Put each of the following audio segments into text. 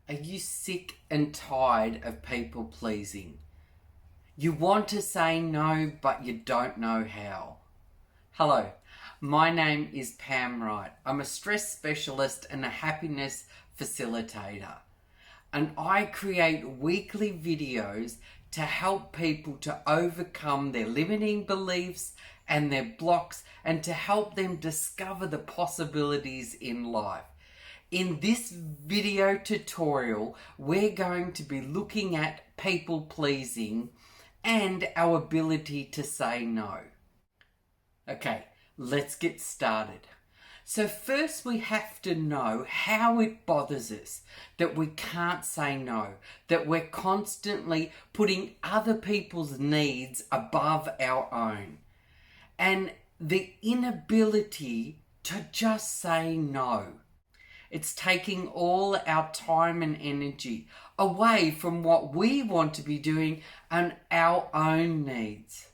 Are you sick and tired of people pleasing? You want to say no, but you don't know how. Hello, my name is Pam Wright. I'm a stress specialist and a happiness facilitator. And I create weekly videos to help people to overcome their limiting beliefs and their blocks and to help them discover the possibilities in life. In this video tutorial, we're going to be looking at people pleasing and our ability to say no. Okay, let's get started. So first we have to know how it bothers us that we can't say no, that we're constantly putting other people's needs above our own, and the inability to just say no. It's taking all our time and energy away from what we want to be doing and our own needs.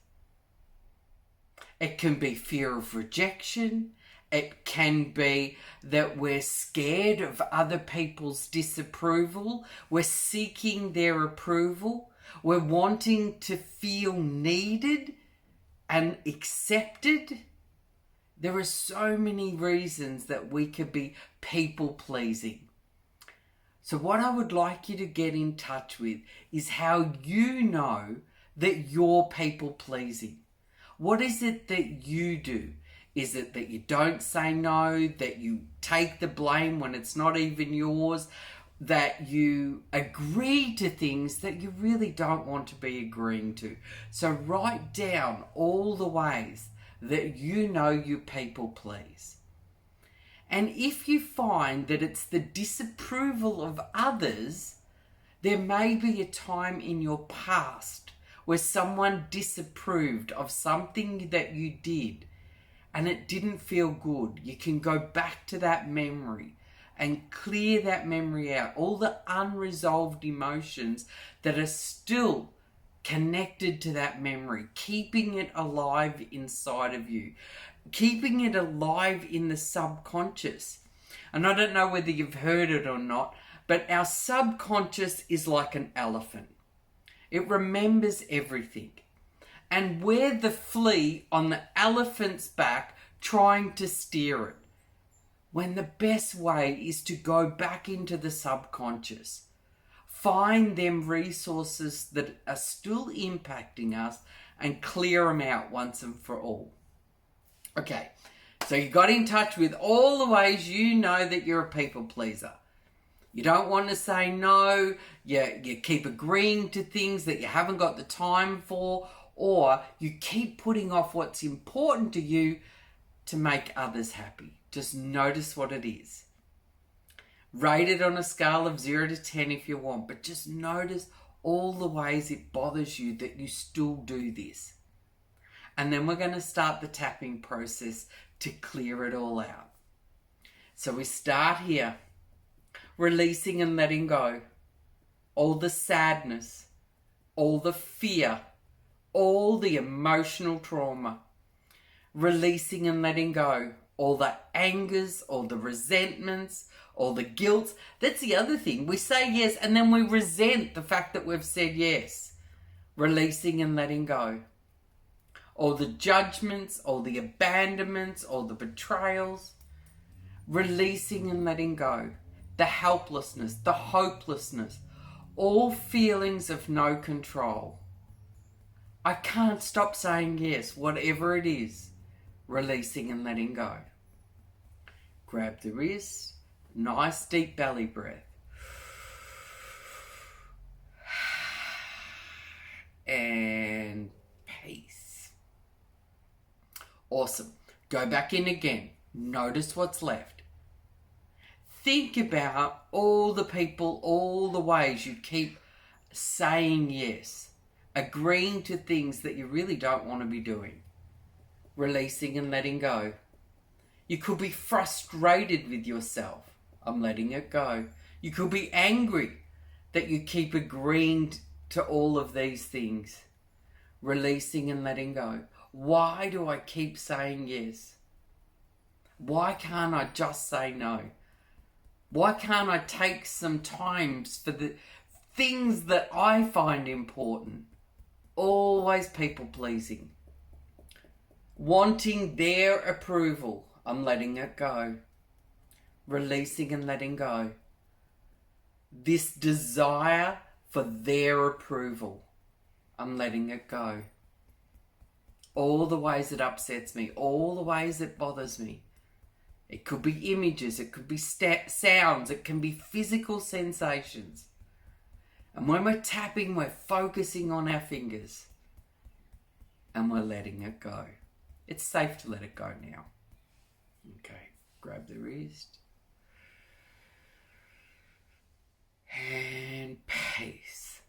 It can be fear of rejection. It can be that we're scared of other people's disapproval. We're seeking their approval. We're wanting to feel needed and accepted. There are so many reasons that we could be people pleasing. So what I would like you to get in touch with is how you know that you're people pleasing. What is it that you do? Is it that you don't say no, that you take the blame when it's not even yours, that you agree to things that you really don't want to be agreeing to? So write down all the ways that you know you people please. And if you find that it's the disapproval of others, there may be a time in your past where someone disapproved of something that you did and it didn't feel good. You can go back to that memory and clear that memory out. All the unresolved emotions that are still connected to that memory, keeping it alive inside of you, keeping it alive in the subconscious. And I don't know whether you've heard it or not, but our subconscious is like an elephant. It remembers everything. And we're the flea on the elephant's back trying to steer it, when the best way is to go back into the subconscious. Find them resources that are still impacting us and clear them out once and for all. Okay, so you got in touch with all the ways you know that you're a people pleaser. You don't want to say no, you keep agreeing to things that you haven't got the time for, or you keep putting off what's important to you to make others happy. Just notice what it is. Rate it on a scale of 0 to 10 if you want, but just notice all the ways it bothers you that you still do this. And then we're going to start the tapping process to clear it all out. So we start here, releasing and letting go. All the sadness, all the fear, all the emotional trauma. Releasing and letting go. All the angers, all the resentments, all the guilt. That's the other thing. We say yes and then we resent the fact that we've said yes. Releasing and letting go. All the judgments, all the abandonments, all the betrayals. Releasing and letting go. The helplessness, the hopelessness. All feelings of no control. I can't stop saying yes, whatever it is. Releasing and letting go. Grab the wrist. Nice deep belly breath. And peace. Awesome. Go back in again. Notice what's left. Think about all the people, all the ways you keep saying yes, agreeing to things that you really don't want to be doing. Releasing and letting go. You could be frustrated with yourself. I'm letting it go. You could be angry that you keep agreeing to all of these things. Releasing and letting go. Why do I keep saying yes? Why can't I just say no? Why can't I take some times for the things that I find important? Always people pleasing. Wanting their approval. I'm letting it go. Releasing and letting go. This desire for their approval. I'm letting it go. All the ways it upsets me. All the ways it bothers me. It could be images. It could be sounds. It can be physical sensations. And when we're tapping, we're focusing on our fingers. And we're letting it go. It's safe to let it go now. Okay, grab the wrist. And peace.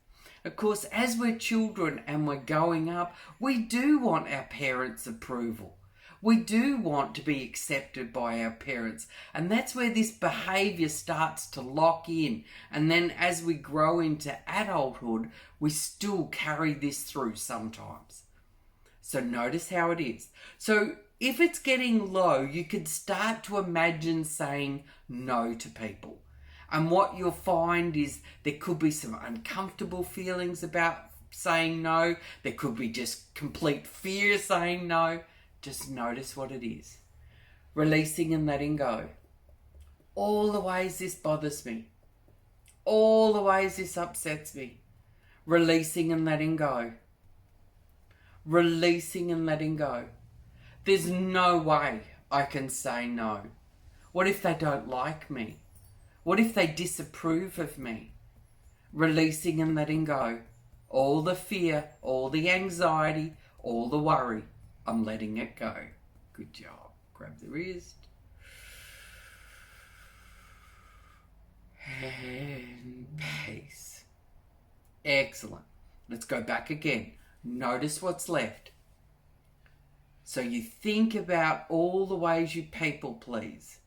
Of course, as we're children and we're growing up, we do want our parents' approval. We do want to be accepted by our parents. And that's where this behaviour starts to lock in. And then as we grow into adulthood, we still carry this through sometimes. So notice how it is. So if it's getting low, you could start to imagine saying no to people. And what you'll find is there could be some uncomfortable feelings about saying no. There could be just complete fear saying no. Just notice what it is. Releasing and letting go. All the ways this bothers me. All the ways this upsets me. Releasing and letting go. Releasing and letting go. There's no way I can say no. What if they don't like me? What if they disapprove of me? Releasing and letting go. All the fear, all the anxiety, all the worry. I'm letting it go. Good job. Grab the wrist. And peace. Excellent. Let's go back again. Notice what's left. So you think about all the ways you people please.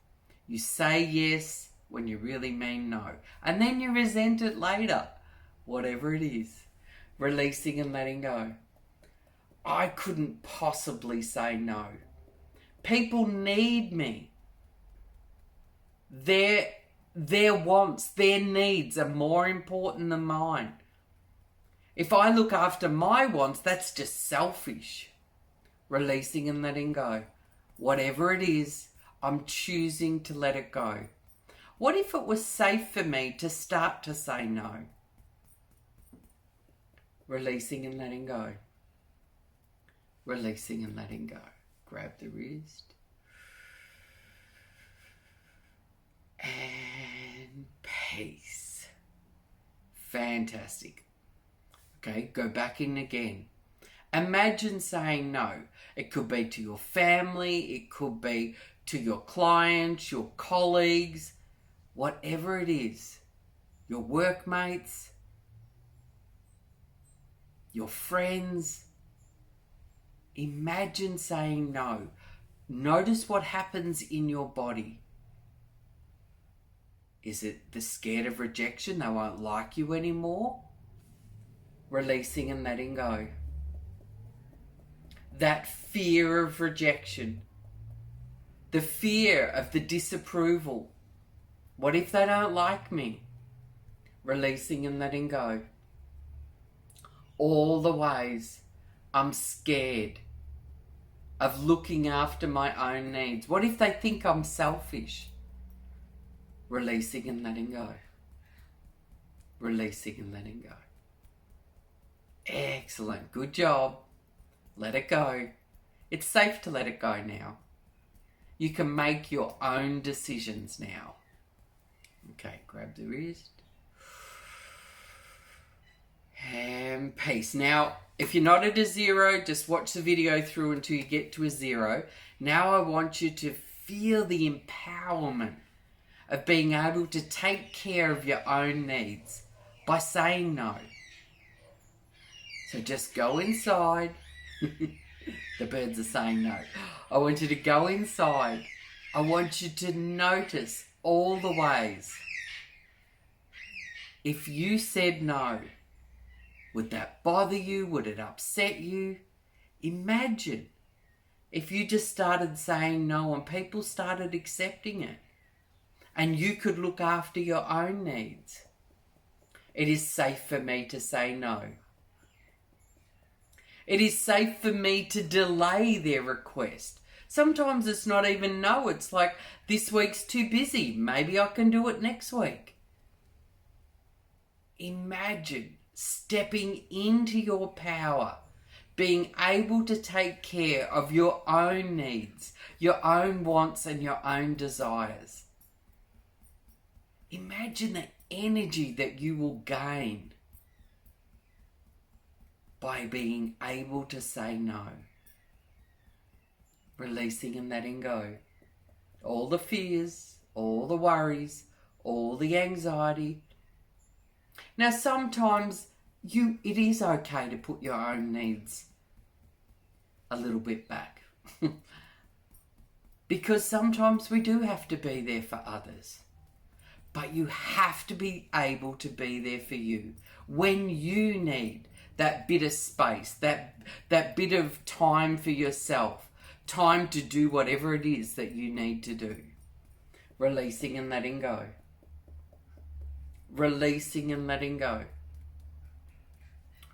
You say yes when you really mean no. And then you resent it later. Whatever it is. Releasing and letting go. I couldn't possibly say no. People need me. Their wants, their needs are more important than mine. If I look after my wants, that's just selfish. Releasing and letting go. Whatever it is, I'm choosing to let it go. What if it was safe for me to start to say no? Releasing and letting go. Releasing and letting go. Grab the wrist. And peace. Fantastic. Okay, go back in again. Imagine saying no. It could be to your family. It could be to your clients, your colleagues, whatever it is. Your workmates, your friends. Imagine saying no. Notice what happens in your body. Is it the scared of rejection? They won't like you anymore? Releasing and letting go. That fear of rejection. The fear of the disapproval. What if they don't like me? Releasing and letting go. All the ways I'm scared of looking after my own needs. What if they think I'm selfish? Releasing and letting go. Releasing and letting go. Excellent. Good job. Let it go. It's safe to let it go now. You can make your own decisions now. Okay, grab the wrist. And peace. Now, if you're not at a 0, just watch the video through until you get to a 0. Now I want you to feel the empowerment of being able to take care of your own needs by saying no. So just go inside. The birds are saying no. I want you to go inside. I want you to notice all the ways. If you said no, would that bother you? Would it upset you? Imagine if you just started saying no and people started accepting it. and you could look after your own needs. It is safe for me to say no. It is safe for me to delay their request. Sometimes it's not even no, it's like, this week's too busy, maybe I can do it next week. Imagine stepping into your power, being able to take care of your own needs, your own wants and your own desires. Imagine the energy that you will gain by being able to say no. Releasing and letting go. All the fears, all the worries, all the anxiety. Now sometimes it is okay to put your own needs a little bit back. Because sometimes we do have to be there for others. But you have to be able to be there for you when you need that bit of space, that bit of time for yourself, time to do whatever it is that you need to do. Releasing and letting go. Releasing and letting go.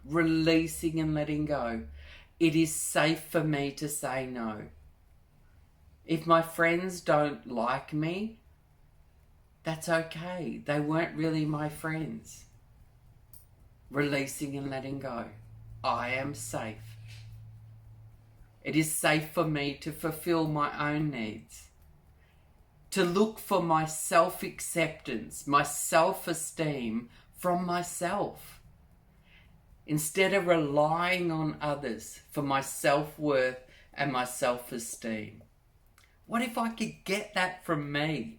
Releasing and letting go. It is safe for me to say no. If my friends don't like me, that's okay. They weren't really my friends. Releasing and letting go. I am safe. It is safe for me to fulfill my own needs. To look for my self-acceptance, my self-esteem from myself. Instead of relying on others for my self-worth and my self-esteem. What if I could get that from me?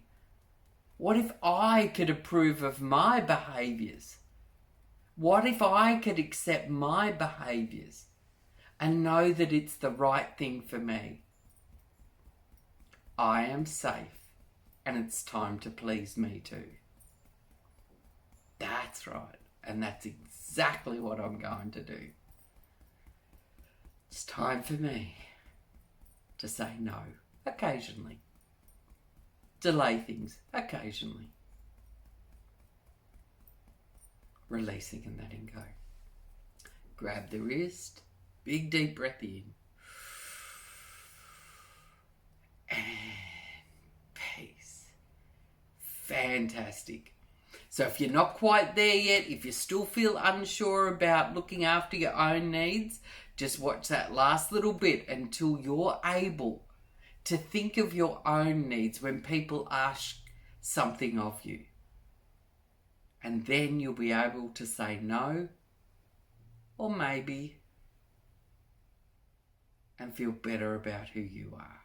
What if I could approve of my behaviours? What if I could accept my behaviours and know that it's the right thing for me? I am safe and it's time to please me too. That's right, and that's exactly what I'm going to do. It's time for me to say no occasionally. Delay things occasionally. Releasing and letting go. Grab the wrist. Big deep breath in. And peace. Fantastic. So if you're not quite there yet, if you still feel unsure about looking after your own needs, just watch that last little bit until you're able to think of your own needs when people ask something of you. And then you'll be able to say no, or maybe, and feel better about who you are.